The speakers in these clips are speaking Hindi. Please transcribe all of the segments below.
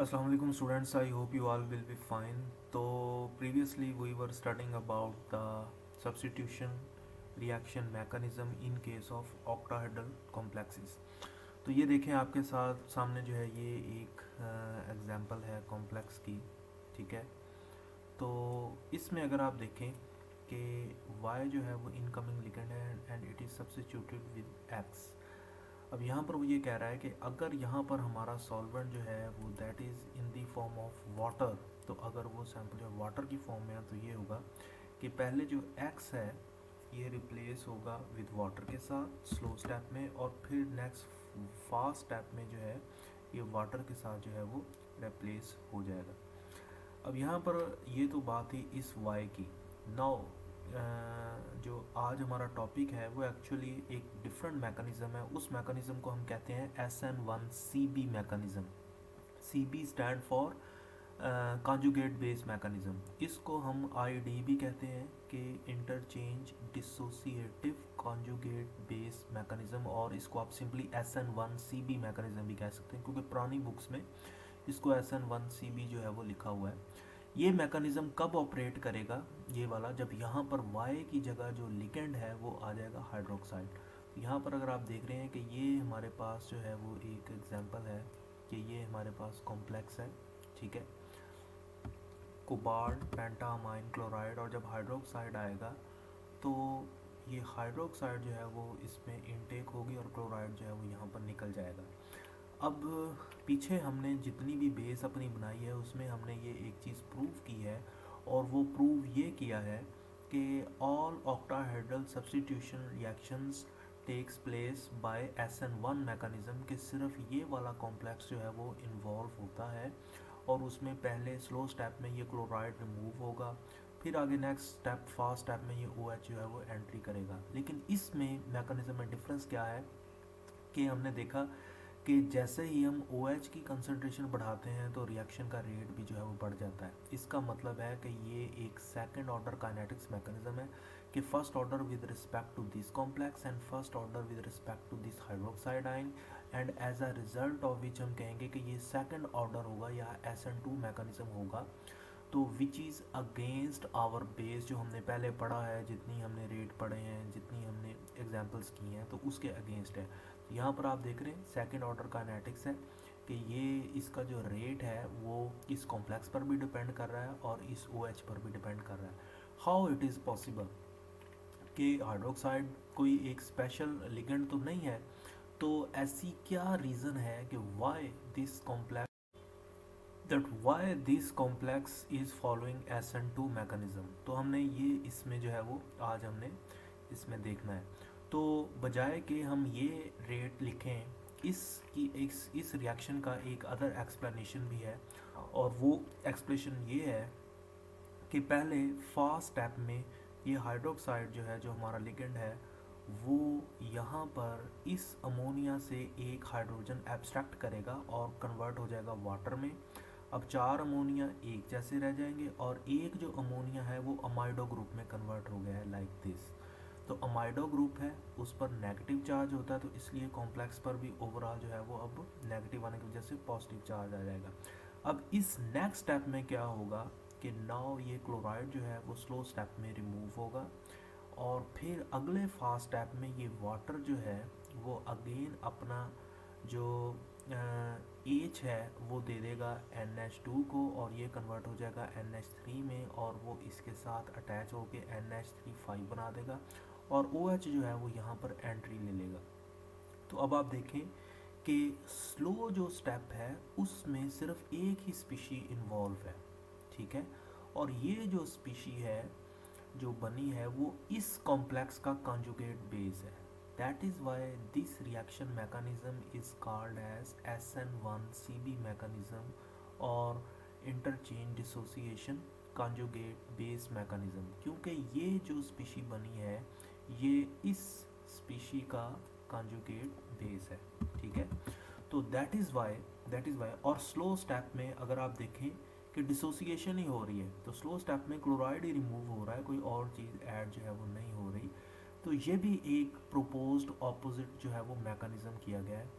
Assalamu alaikum students, I hope you all will be fine. तो previously we were studying about the substitution reaction mechanism in case of octahedral complexes. तो ये देखें आपके साथ सामने जो है ये एक एग्जांपल है कॉम्प्लेक्स की, ठीक है। तो इसमें अगर आप देखें कि y जो है वो इनकमिंग लिगेंड है and it is substituted with x। अब यहाँ पर वो ये कह रहा है कि अगर यहाँ पर हमारा सॉल्वेंट जो है वो that is in the form of water, तो अगर वो सैम्पल जो वाटर की फॉर्म में है तो ये होगा कि पहले जो x है ये रिप्लेस होगा विद वाटर के साथ स्लो स्टेप में, और फिर नेक्स्ट फास्ट स्टेप में जो है ये वाटर के साथ जो है वो रिप्लेस हो जाएगा। अब यहाँ पर ये तो बात ही इस y की। नाउ जो आज हमारा टॉपिक है वो एक्चुअली एक डिफरेंट मैकेनिज़्म है। उस मैकेनिज़्म को हम कहते हैं SN1CB mechanism. CB stand for conjugate base mechanism. इसको हम ID भी कहते हैं कि interchange dissociative conjugate base mechanism, और इसको आप सिंपली SN1CB मैकेनिज़्म भी कह सकते हैं क्योंकि पुरानी बुक्स में इसको SN1CB जो है वो लिखा हुआ है। ये मैकेनिज़्म कब ऑपरेट करेगा ये वाला, जब यहाँ पर Y की जगह जो लिगेंड है वो आ जाएगा हाइड्रोक्साइड। तो यहाँ पर अगर आप देख रहे हैं कि ये हमारे पास जो है वो एक एग्जांपल है कि ये हमारे पास कॉम्प्लेक्स है, ठीक है, कोबाल्ट पेंटामाइन क्लोराइड, और जब हाइड्रोक्साइड आएगा तो ये हाइड्रोक्साइड जो है वो इसमें इनटेक होगी और क्लोराइड जो है वो यहाँ पर निकल जाएगा। अब पीछे हमने जितनी भी बेस अपनी बनाई है उसमें हमने ये एक चीज़ प्रूव की है, और वो प्रूव ये किया है कि all octahedral substitution reactions takes place by SN1 mechanism, कि सिर्फ ये वाला कॉम्प्लेक्स जो है वो इन्वॉल्व होता है, और उसमें पहले स्लो स्टेप में ये क्लोराइड रिमूव होगा, फिर आगे नेक्स्ट स्टेप फास्ट स्टेप में ये OH जो है वो एंट्री करेगा। लेकिन इसमें मैकेनिज़्म में डिफरेंस क्या है कि हमने देखा कि जैसे ही हम OH की कंसनट्रेशन बढ़ाते हैं तो रिएक्शन का रेट भी जो है वो बढ़ जाता है। इसका मतलब है कि ये एक सेकंड ऑर्डर काइनेटिक्स मैकेनिज्म है कि first order with respect to this complex and first order with respect to this hydroxide ion, and as a result of which हम कहेंगे कि ये सेकंड ऑर्डर होगा या SN2 मैकेनिज्म होगा। तो which is against our base, जो हमने पहले पढ़ा है, जितनी हमने रेट पढ़े हैं, जितनी हमने एग्जांपल्स की हैं, तो उसके अगेंस्ट है। यहाँ पर आप देख रहे हैं सेकंड ऑर्डर काइनेटिक्स है कि ये इसका जो रेट है वो इस कॉम्प्लेक्स पर भी डिपेंड कर रहा है और इस OH पर भी डिपेंड कर रहा है। हाउ इट इज़ पॉसिबल कि हाइड्रोक्साइड कोई एक स्पेशल लिगेंड तो नहीं है, तो ऐसी क्या रीज़न है कि why this complex is following SN2 mechanism. तो हमने ये इसमें जो है वो आज हमने इसमें देखना है। तो बजाय कि हम ये रेट लिखें, इस रिएक्शन का एक अदर एक्सप्लेनेशन भी है, और वो एक्सप्लेनेशन ये है कि पहले फास्ट स्टेप में ये हाइड्रोक्साइड जो है, जो हमारा लिगेंड है, वो यहाँ पर इस अमोनिया से एक हाइड्रोजन एब्स्ट्रैक्ट करेगा और कन्वर्ट हो जाएगा वाटर में। अब 4 अमोनिया एक जैसे रह जाएंगे, और एक जो अमोनिया है वो अमाइडो ग्रुप में कन्वर्ट हो गया है लाइक दिस। तो अमाइडो ग्रुप है, उस पर नेगेटिव चार्ज होता है, तो इसलिए कॉम्प्लेक्स पर भी ओवरऑल जो है वो अब नेगेटिव आने की वजह से पॉजिटिव चार्ज आ जाएगा। अब इस नेक्स्ट स्टेप में क्या होगा कि नाउ ये क्लोराइड जो है वो स्लो स्टेप में रिमूव होगा, और फिर अगले फास्ट स्टेप में ये वाटर जो है वो अगेन अपना जो H है वो दे देगा NH2 को, और ये कन्वर्ट हो जाएगा NH3 में, और वो इसके साथ अटैच होके NH3 बना देगा, और OH जो है वो यहाँ पर एंट्री ले लेगा। तो अब आप देखें कि स्लो जो स्टेप है उसमें सिर्फ एक ही स्पीशी इन्वॉल्व है, ठीक है, और ये जो स्पीशी है जो बनी है वो इस कॉम्प्लेक्स का कॉन्जुगेट बेस है। That is why this reaction mechanism is called as SN1CB mechanism और interchange dissociation conjugate base mechanism, क्योंकि ये जो स्पीशी बनी है ये इस स्पीशी का कॉन्जुगेट बेस है, ठीक है। तो दैट इज़ वाई और स्लो स्टेप में अगर आप देखें कि डिसोसिएशन ही हो रही है, तो स्लो स्टेप में क्लोराइड ही रिमूव हो रहा है, कोई और चीज़ ऐड जो है वो नहीं हो रही। तो ये भी एक प्रोपोज्ड ऑपोजिट जो है वो मैकेनिज्म किया गया है।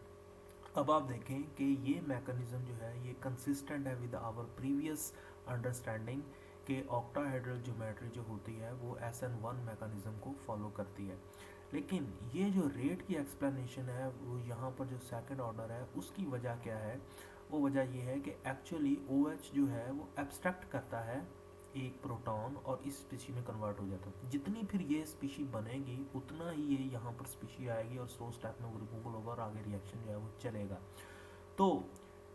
अब आप देखें कि ये मैकेनिज्म जो है ये कंसिस्टेंट है विद आवर प्रीवियस अंडरस्टैंडिंग कि ऑक्टाहेड्रल ज्योमेट्री जो होती है वो SN1 मैकेनिज्म को फॉलो करती है। लेकिन ये जो रेट की एक्सप्लेनेशन है वो यहाँ पर जो सेकंड ऑर्डर है उसकी वजह क्या है, वो वजह ये है कि एक्चुअली OH जो है वो एब्स्ट्रैक्ट करता है एक प्रोटॉन और इस स्पीशी में कन्वर्ट हो जाता है। जितनी फिर ये स्पीशी बनेगी उतना ही ये यहाँ पर स्पीशी आएगी और स्लो स्टेप में वो रिमूवल होगा और आगे रिएक्शन जो है वो चलेगा। तो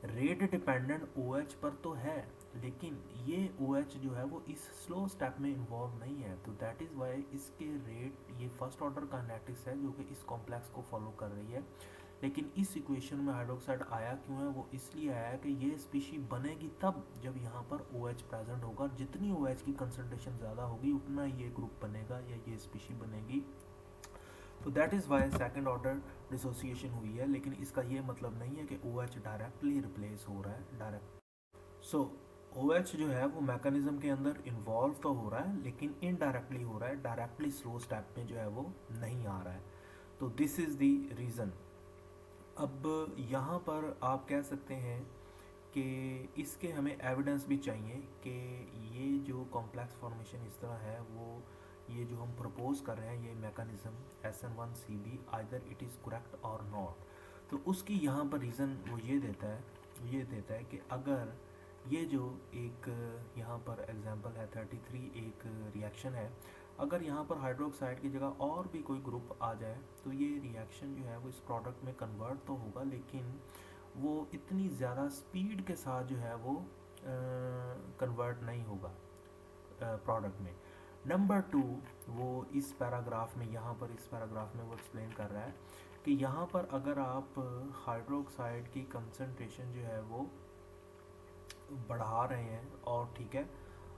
रेट डिपेंडेंट OH पर तो है, लेकिन ये OH जो है वो इस स्लो स्टेप में इन्वॉल्व नहीं है। तो दैट इज़ वाई इसके रेट, ये फर्स्ट ऑर्डर काइनेटिक्स है जो कि इस कॉम्प्लेक्स को फॉलो कर रही है। लेकिन इस इक्वेशन में हाइड्रोक्साइड आया क्यों है, वो इसलिए आया कि ये स्पीशी बनेगी तब जब यहाँ पर OH प्रेजेंट होगा। जितनी OH की कंसनट्रेशन ज़्यादा होगी उतना ये ग्रुप बनेगा या ये स्पीशी बनेगी। तो that is Y second order dissociation हुई है। लेकिन इसका ये मतलब नहीं है कि OH डायरेक्टली रिप्लेस हो रहा है डायरेक्ट। सो OH जो है वो मैकेनिज्म के अंदर इन्वॉल्व तो हो रहा है लेकिन इनडायरेक्टली हो रहा है, डायरेक्टली स्लो स्टेप में जो है वो नहीं आ रहा है। तो दिस इज़ द रीज़न। अब यहाँ पर आप कह सकते हैं कि इसके हमें एविडेंस भी चाहिए कि ये जो कॉम्प्लेक्स फॉर्मेशन इस तरह है वो ये जो हम प्रपोज कर रहे हैं ये mechanism SN1CB either it is correct और नॉट। तो उसकी यहाँ पर रीज़न वो ये देता है कि अगर ये जो एक यहाँ पर एग्जांपल है 33 एक रिएक्शन है, अगर यहाँ पर हाइड्रोक्साइड की जगह और भी कोई ग्रुप आ जाए तो ये रिएक्शन जो है वो इस प्रोडक्ट में कन्वर्ट तो होगा लेकिन वो इतनी ज़्यादा स्पीड के साथ जो है वो कन्वर्ट नहीं होगा प्रोडक्ट में। नंबर 2, वो इस पैराग्राफ में यहाँ पर इस पैराग्राफ में वो एक्सप्लेन कर रहा है कि यहाँ पर अगर आप हाइड्रोक्साइड की कंसनट्रेशन जो है वो बढ़ा रहे हैं और ठीक है,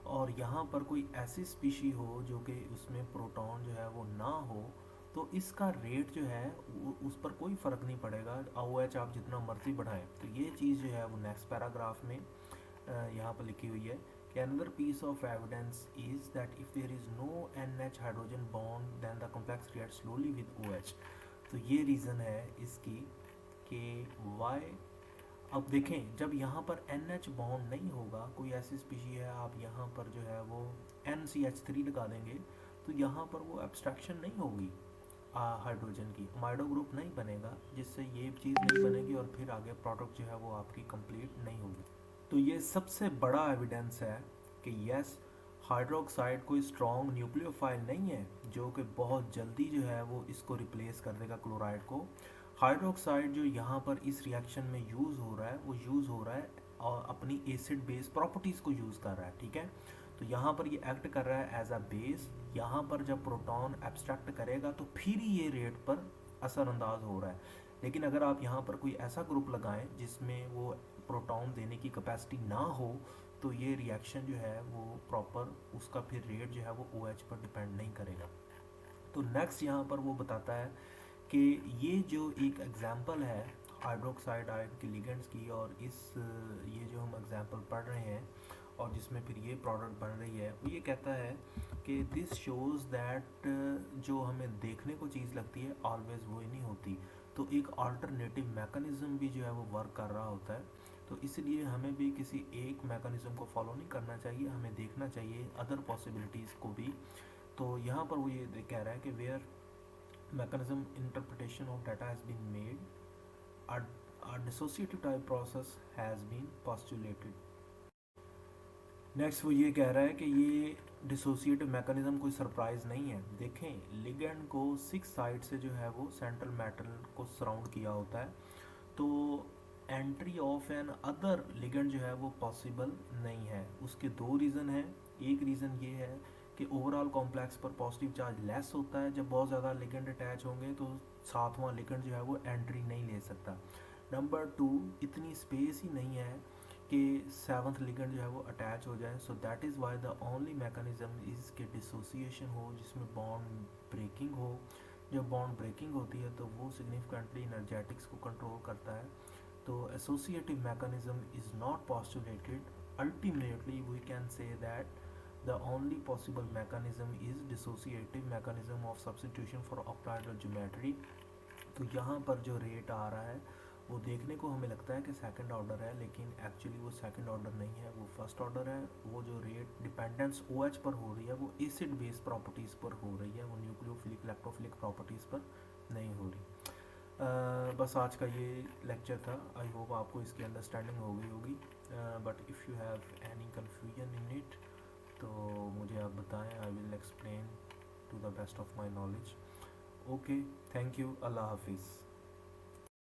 और यहाँ पर कोई ऐसी स्पीशी हो जो कि उसमें प्रोटॉन जो है वो ना हो, तो इसका रेट जो है उस पर कोई फ़र्क नहीं पड़ेगा। OH आप जितना मर्जी बढ़ाएं। तो ये चीज़ जो है वो नेक्स्ट पैराग्राफ में यहाँ पर लिखी हुई है कि another piece of evidence is that if there is no NH hydrogen bond then the complex react slowly with OH। तो ये रीज़न है इसकी कि वाई। अब देखें जब यहाँ पर NH बॉन्ड नहीं होगा, कोई ऐसी स्पीशी है आप यहाँ पर जो है वो NCH3 लगा देंगे तो यहाँ पर वो एब्स्ट्रैक्शन नहीं होगी हाइड्रोजन की, अमाइडो ग्रुप नहीं बनेगा जिससे ये चीज़ नहीं बनेगी और फिर आगे प्रोडक्ट जो है वो आपकी कंप्लीट नहीं होगी। तो ये सबसे बड़ा एविडेंस है कि यस हाइड्रोक्साइड कोई स्ट्रॉन्ग न्यूक्लियोफाइल नहीं है जो कि बहुत जल्दी जो है वो इसको रिप्लेस कर देगा क्लोराइड को। हाइड्रोक्साइड जो यहाँ पर इस रिएक्शन में यूज़ हो रहा है वो यूज़ हो रहा है और अपनी एसिड बेस प्रॉपर्टीज़ को यूज़ कर रहा है, ठीक है। तो यहाँ पर ये एक्ट कर रहा है एज अ बेस। यहाँ पर जब प्रोटॉन एब्स्ट्रैक्ट करेगा तो फिर ही ये रेट पर असरअंदाज हो रहा है। लेकिन अगर आप यहाँ पर कोई ऐसा ग्रुप लगाएं जिसमें वो प्रोटॉन देने की कैपेसिटी ना हो तो ये रिएक्शन जो है वो प्रॉपर उसका फिर रेट जो है वो OH पर डिपेंड नहीं करेगा। तो नेक्स्ट यहाँ पर वो बताता है कि ये जो एक एग्जांपल है हाइड्रोक्साइड आयन के लिगेंड्स की, और ये जो हम एग्जांपल पढ़ रहे हैं और जिसमें फिर ये प्रोडक्ट बन रही है, वो ये कहता है कि दिस शोज़ दैट जो हमें देखने को चीज़ लगती है ऑलवेज वो ही नहीं होती। तो एक अल्टरनेटिव मैकेनिज्म भी जो है वो वर्क कर रहा होता है। तो इसलिए हमें भी किसी एक मैकेनिज्म को फॉलो नहीं करना चाहिए, हमें देखना चाहिए अदर पॉसिबिलिटीज़ को भी। तो यहाँ पर वो ये कह रहा है कि where mechanism interpretation of data has been made, a dissociative type process has been postulated। Next वो ये कह रहा है कि ये डिसोसिएटिव मैकेनिज्म कोई सरप्राइज नहीं है। देखें लिगेंड को 6 साइड से जो है वो सेंट्रल मेटल को सराउंड किया होता है, तो entry of an other ligand जो है वो पॉसिबल नहीं है। उसके 2 रीज़न हैं। एक रीज़न ये है कि ओवरऑल कॉम्प्लेक्स पर पॉजिटिव चार्ज लेस होता है, जब बहुत ज़्यादा लिगेंड अटैच होंगे तो सातवां लिगेंड जो है वो एंट्री नहीं ले सकता। नंबर 2, इतनी स्पेस ही नहीं है कि 7th लिगेंड जो है वो अटैच हो जाए। So that is why the only mechanism is के डिसोसिएशन हो जिसमें बॉन्ड ब्रेकिंग हो। जब बॉन्ड ब्रेकिंग होती है तो वो सिग्निफिकेंटली एनर्जेटिक्स को कंट्रोल करता है। तो associative mechanism is not postulated. Ultimately we can say that the only possible mechanism is dissociative mechanism of substitution for octahedral geometry। तो यहाँ पर जो रेट आ रहा है वो देखने को हमें लगता है कि सेकंड ऑर्डर है, लेकिन एक्चुअली वो सेकंड ऑर्डर नहीं है, वो फर्स्ट ऑर्डर है। वो जो रेट डिपेंडेंस ओ एच पर हो रही है वो एसिड बेस प्रॉपर्टीज़ पर हो रही है, वो न्यूक्लियोफिलिक इलेक्ट्रोफिलिक प्रॉपर्टीज़ पर नहीं हो रही। बस आज का ये लेक्चर था। आई होप आपको इसकी अंडरस्टैंडिंग हो गई होगी। But if you have any confusion in it तो मुझे आप बताएं, I will explain to the best of my knowledge. Okay, thank you, अल्लाह हाफिज़।